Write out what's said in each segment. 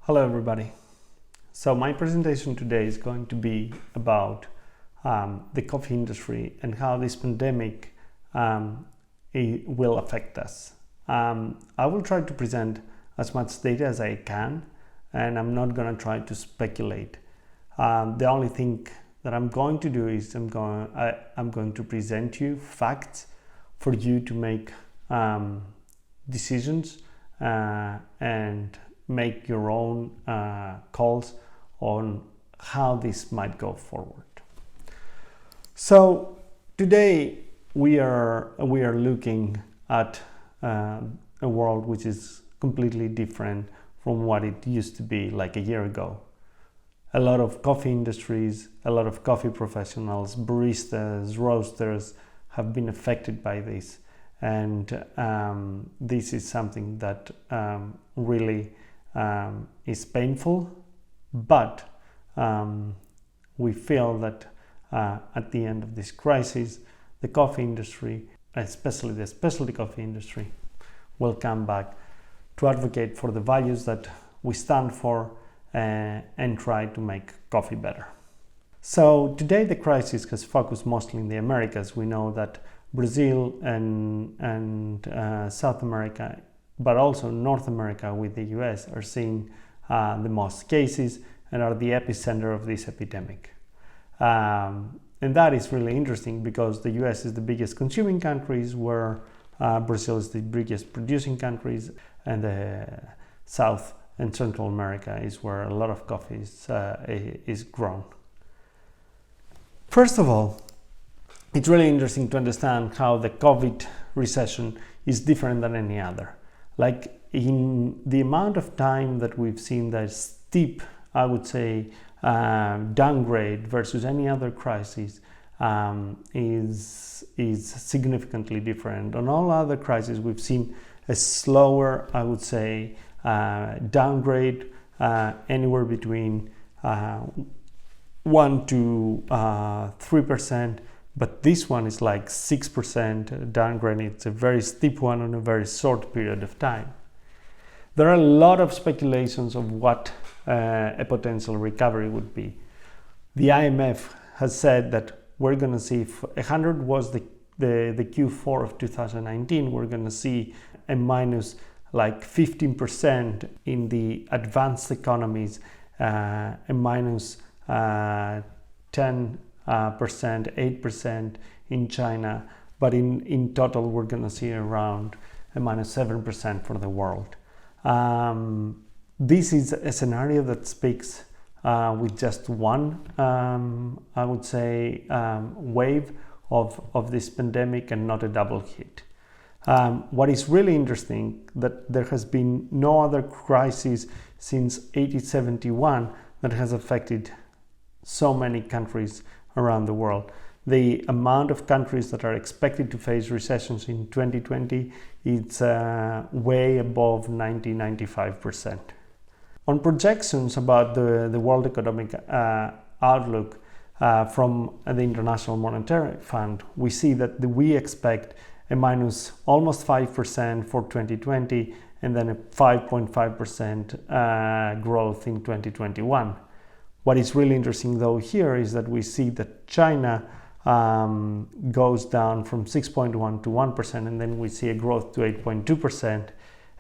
Hello everybody. So my presentation today is going to be about the coffee industry and how this pandemic will affect us. I will try to present as much data as I can, and I'm not going to try to speculate. The only thing that I'm going to do is I'm going to present you facts for you to make decisions and make your own calls on how this might go forward. So today we are looking at a world which is completely different from what it used to be like a year ago. A lot of coffee industries, a lot of coffee professionals, baristas, roasters have been affected by this, and this is something that really is painful, but we feel that at the end of this crisis, the coffee industry, especially the specialty coffee industry, will come back to advocate for the values that we stand for and try to make coffee better. So today the crisis has focused mostly in the Americas. We know that Brazil and South America, but also North America with the US, are seeing the most cases and are the epicenter of this epidemic. And that is really interesting because the US is the biggest consuming countries, where Brazil is the biggest producing countries, and South and Central America is where a lot of coffee is grown. First of all, it's really interesting to understand how the COVID recession is different than any other. Like, in the amount of time that we've seen that steep, I would say, downgrade versus any other crisis is significantly different. On all other crises, we've seen a slower, I would say, downgrade, anywhere between 1 to 3%. But this one is like 6% downgrade. It's a very steep one on a very short period of time. There are a lot of speculations of what a potential recovery would be. The IMF has said that we're going to see, if 100 was the Q4 of 2019, we're going to see a minus like 15% in the advanced economies, a minus 10%, 8% in China, but in total we're going to see around a minus 7% for the world. This is a scenario that speaks with just one, I would say, wave of this pandemic and not a double hit. What is really interesting, that there has been no other crisis since 1871 that has affected so many countries around the world. The amount of countries that are expected to face recessions in 2020 is way above 95%. On projections about the world economic outlook from the International Monetary Fund, we see that we expect a minus almost 5% for 2020 and then a 5.5% growth in 2021. What is really interesting though here is that we see that China goes down from 6.1 to 1%, and then we see a growth to 8.2%,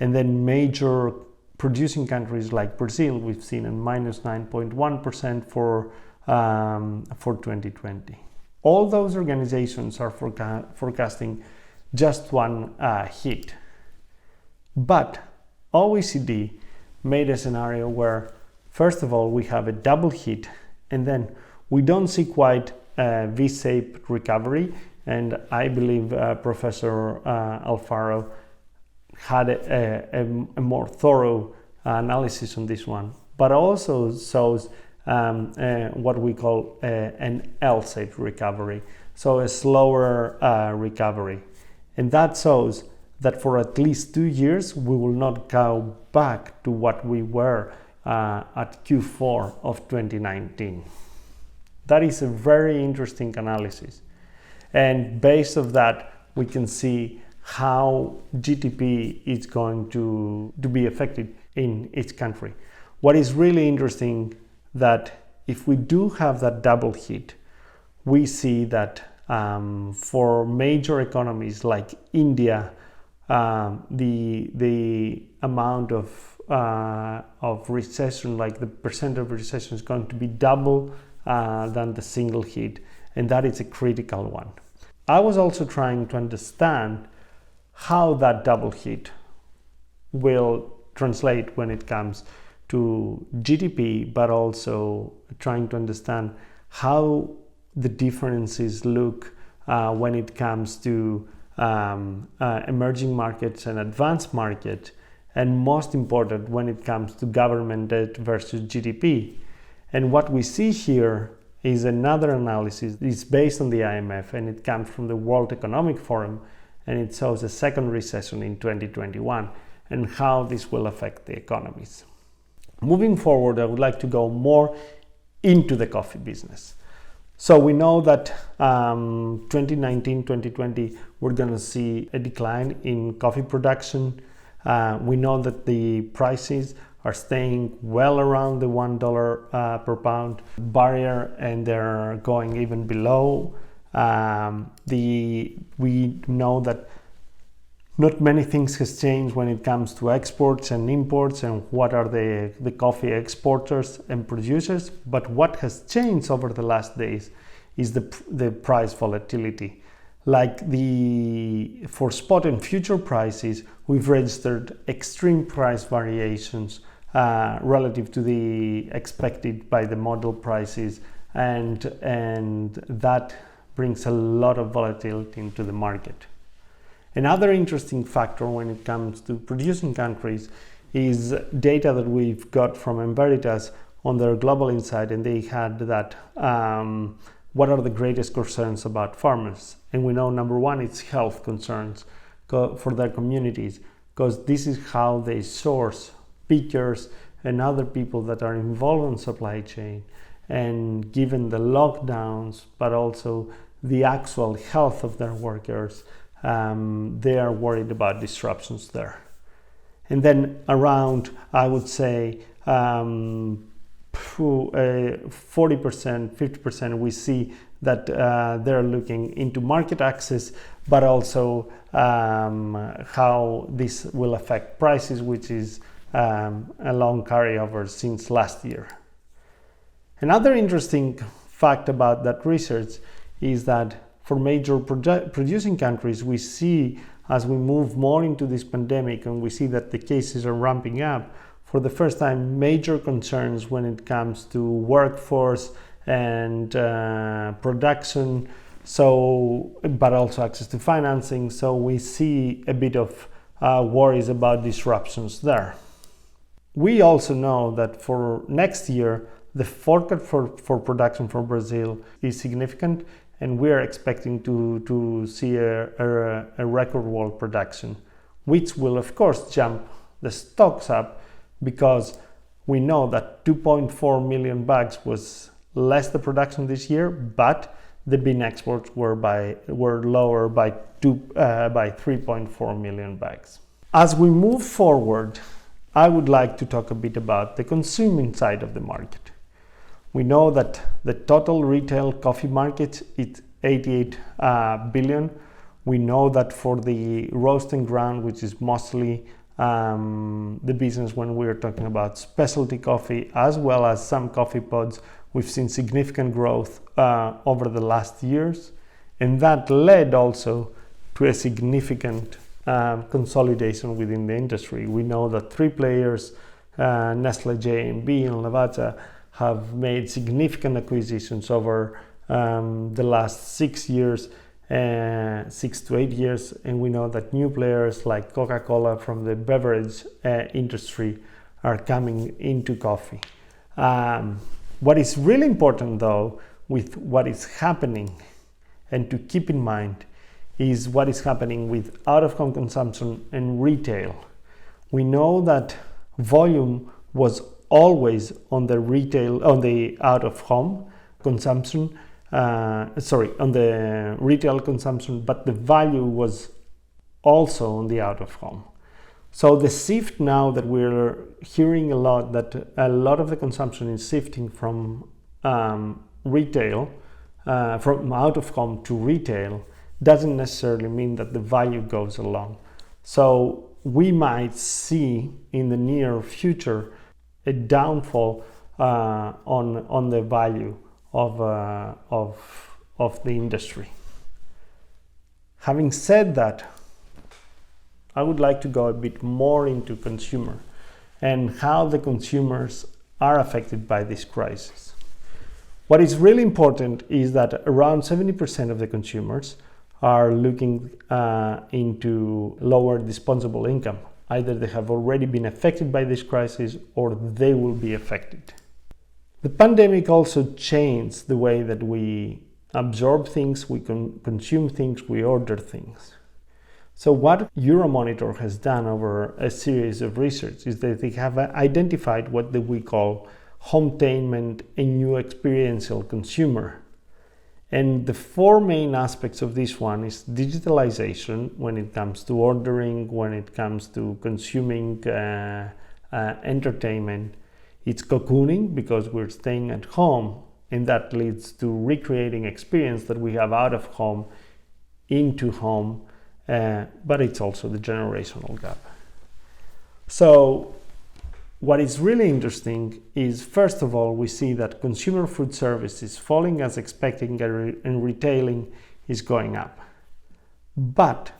and then major producing countries like Brazil, we've seen a minus 9.1% for 2020. All those organizations are forecasting just one hit, but OECD made a scenario where, first of all, we have a double hit, and then we don't see quite a V-shaped recovery. And I believe Professor Alfaro had a more thorough analysis on this one, but also shows what we call an L-shaped recovery, so a slower recovery. And that shows that for at least 2 years, we will not go back to what we were at Q4 of 2019. That is a very interesting analysis. And based on that, we can see how GDP is going to be affected in each country. What is really interesting that if we do have that double hit, we see that for major economies like India, the amount of recession, like the percent of recession, is going to be double than the single hit, and that is a critical one. I was also trying to understand how that double hit will translate when it comes to GDP, but also trying to understand how the differences look when it comes to emerging markets and advanced markets, and most important when it comes to government debt versus GDP. And what we see here is another analysis. It's based on the IMF, and it comes from the World Economic Forum, and it shows a second recession in 2021 and how this will affect the economies. Moving forward, I would like to go more into the coffee business. So we know that 2019, 2020, we're going to see a decline in coffee production. We know that the prices are staying well around the $1 per pound barrier, and they're going even below. We know that not many things has changed when it comes to exports and imports and what are the coffee exporters and producers, but what has changed over the last days is the price volatility. Like for spot and future prices, we've registered extreme price variations relative to the expected by the model prices, and that brings a lot of volatility into the market. Another interesting factor when it comes to producing countries is data that we've got from Veritas on their global insight, and they had that what are the greatest concerns about farmers. And we know number one, it's health concerns for their communities, because this is how they source pickers and other people that are involved in supply chain. And given the lockdowns, but also the actual health of their workers, they are worried about disruptions there. And then around, I would say, 40%, 50%, we see that they're looking into market access, but also how this will affect prices, which is a long carryover since last year. Another interesting fact about that research is that for major producing countries, we see as we move more into this pandemic and we see that the cases are ramping up, for the first time, major concerns when it comes to workforce and production, but also access to financing. So we see a bit of worries about disruptions there. We also know that for next year, the forecast for production for Brazil is significant, and we are expecting to see a record world production, which will of course jump the stocks up, because we know that 2.4 million bags was less the production this year, but the bean exports were lower by 3.4 million bags. As we move forward, I would like to talk a bit about the consuming side of the market. We know that the total retail coffee market is 88 billion. We know that for the roast and ground, which is mostly the business when we're talking about specialty coffee, as well as some coffee pods, we've seen significant growth over the last years, and that led also to a significant consolidation within the industry. We know that three players, Nestle, J&B, and Lavazza, have made significant acquisitions over the last 6 years, 6 to 8 years, and we know that new players like Coca-Cola from the beverage industry are coming into coffee. What is really important though with what is happening, and to keep in mind, is what is happening with out-of-home consumption and retail. We know that volume was always on the out-of-home consumption, on the retail consumption, but the value was also on the out-of-home. So the shift now that we're hearing a lot, that a lot of the consumption is shifting from retail, from out of home to retail, doesn't necessarily mean that the value goes along. So we might see in the near future a downfall on the value of the industry. Having said that, I would like to go a bit more into consumer and how the consumers are affected by this crisis. What is really important is that around 70% of the consumers are looking into lower disposable income. Either they have already been affected by this crisis or they will be affected. The pandemic also changed the way that we absorb things, we consume things, we order things. So what Euromonitor has done over a series of research is that they have identified what we call hometainment, a new experiential consumer. And the four main aspects of this one is digitalization when it comes to ordering, when it comes to consuming entertainment. It's cocooning because we're staying at home, and that leads to recreating experience that we have out of home into home, but it's also the generational gap. So what is really interesting is, first of all, we see that consumer food service is falling as expected and retailing is going up. But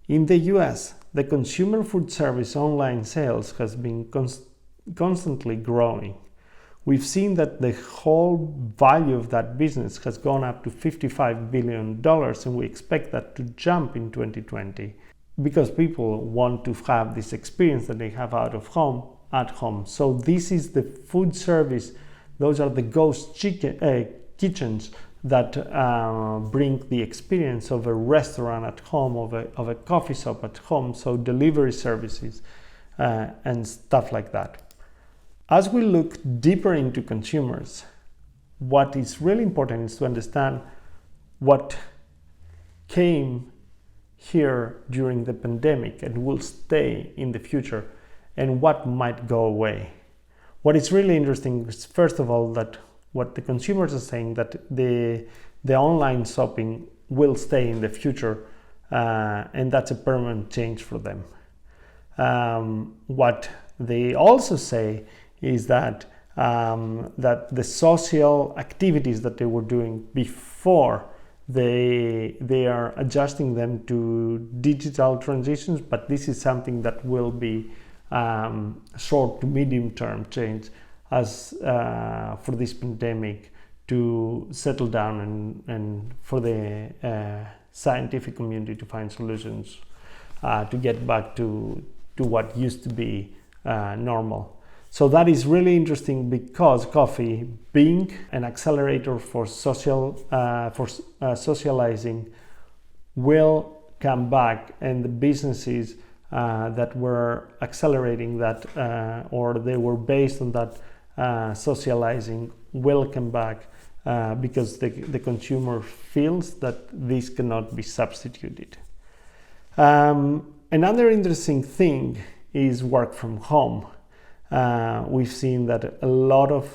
in the US, the consumer food service online sales has been constantly growing. We've seen that the whole value of that business has gone up to $55 billion, and we expect that to jump in 2020 because people want to have this experience that they have out of home at home. So this is the food service. Those are the ghost kitchens that bring the experience of a restaurant at home, of a coffee shop at home, so delivery services and stuff like that. As we look deeper into consumers, what is really important is to understand what came here during the pandemic and will stay in the future, and what might go away. What is really interesting is, first of all, that what the consumers are saying, that the online shopping will stay in the future, and that's a permanent change for them. What they also say is that that the social activities that they were doing before, they are adjusting them to digital transitions, but this is something that will be short to medium term change as for this pandemic to settle down and for the scientific community to find solutions to get back to what used to be normal. So that is really interesting because coffee, being an accelerator for socializing, will come back, and the businesses that were accelerating that or they were based on that socializing will come back because the consumer feels that this cannot be substituted. Another interesting thing is work from home. We've seen that a lot of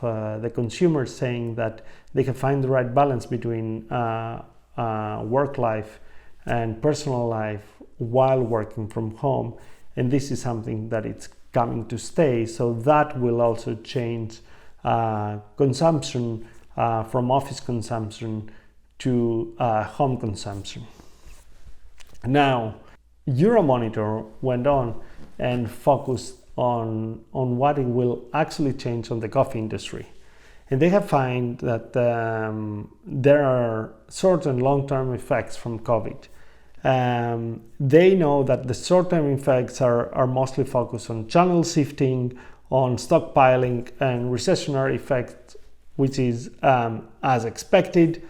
the consumers saying that they can find the right balance between work life and personal life while working from home, and this is something that it's coming to stay. So that will also change consumption from office consumption to home consumption. Now, Euromonitor went on and focused on what it will actually change on the coffee industry. And they have found that there are short and long-term effects from COVID. They know that the short-term effects are mostly focused on channel shifting, on stockpiling, and recessionary effects, which is as expected.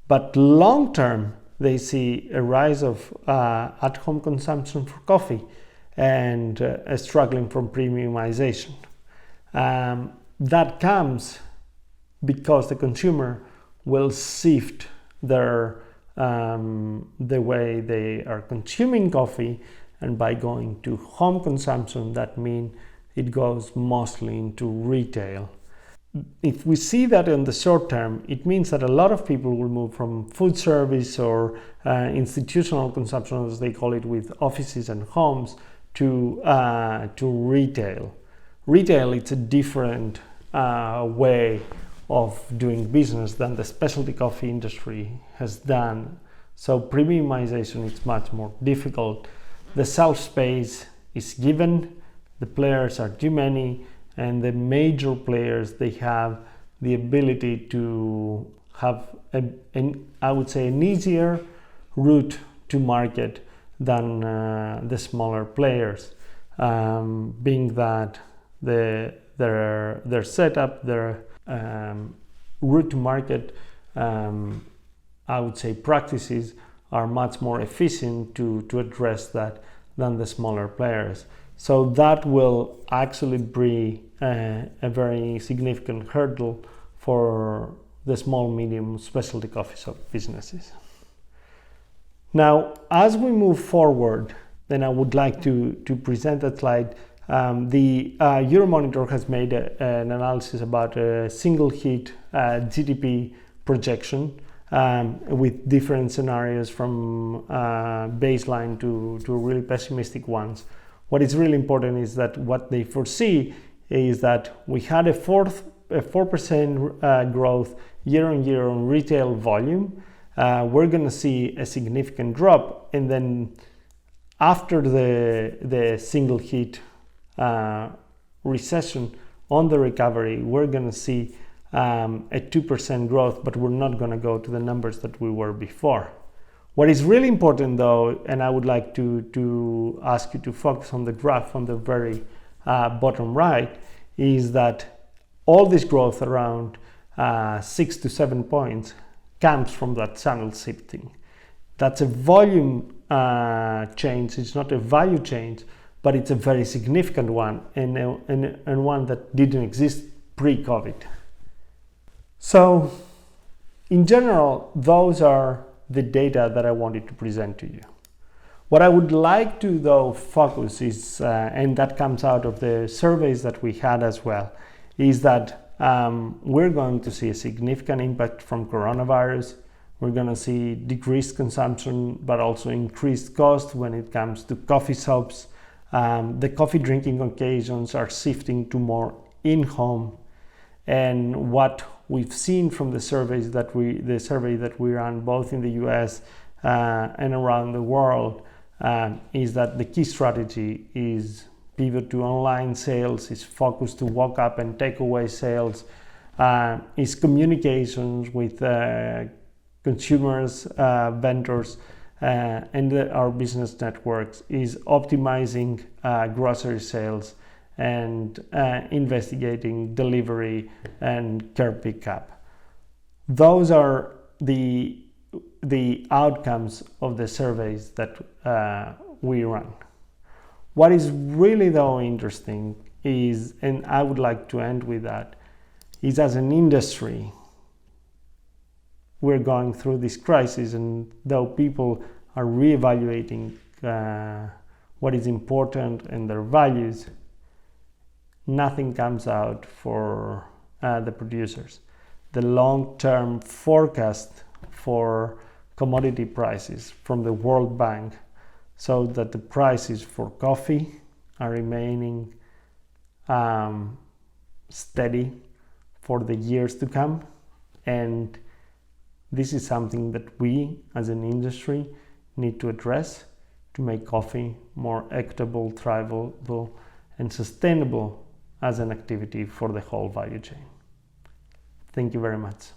But long-term, they see a rise of at-home consumption for coffee and struggling from premiumization. That comes because the consumer will shift the way they are consuming coffee and by going to home consumption, that means it goes mostly into retail. If we see that in the short term, it means that a lot of people will move from food service or institutional consumption, as they call it, with offices and homes, to retail. Retail, it's a different way of doing business than the specialty coffee industry has done. So premiumization is much more difficult. The shelf space is given, the players are too many, and the major players, they have the ability to have I would say an easier route to market than the smaller players, being that their setup, their route to market, I would say practices are much more efficient to address that than the smaller players. So that will actually be a very significant hurdle for the small, medium specialty coffee shop businesses. Now, as we move forward, then I would like to present a slide. The Euromonitor has made an analysis about a single hit GDP projection with different scenarios from baseline to really pessimistic ones. What is really important is that what they foresee is that we had a 4% growth year on year on retail volume. We're going to see a significant drop, and then after the single hit recession on the recovery, we're going to see a 2% growth, but we're not going to go to the numbers that we were before. What is really important though, and I would like to ask you to focus on the graph on the very bottom right, is that all this growth around 6 to 7 points comes from that channel shifting. That's a volume change, it's not a value change, but it's a very significant one, and one that didn't exist pre-COVID. So in general, those are the data that I wanted to present to you. What I would like to though focus is, and that comes out of the surveys that we had as well, is that we're going to see a significant impact from coronavirus. We're going to see decreased consumption, but also increased cost when it comes to coffee shops. The coffee drinking occasions are shifting to more in-home, and what we've seen from the survey that we ran both in the US and around the world is that the key strategy is pivot to online sales, is focused to walk up and take away sales, is communications with consumers, vendors, and our business networks, is optimizing grocery sales, and investigating delivery and curb pickup. Those are the outcomes of the surveys that we run. What is really though interesting is, and I would like to end with that, is as an industry we're going through this crisis, and though people are reevaluating what is important and their values, nothing comes out for the producers. The long-term forecast for commodity prices from the World Bank show that the prices for coffee are remaining steady for the years to come, and this is something that we as an industry need to address to make coffee more equitable, thrivable, and sustainable as an activity for the whole value chain. Thank you very much.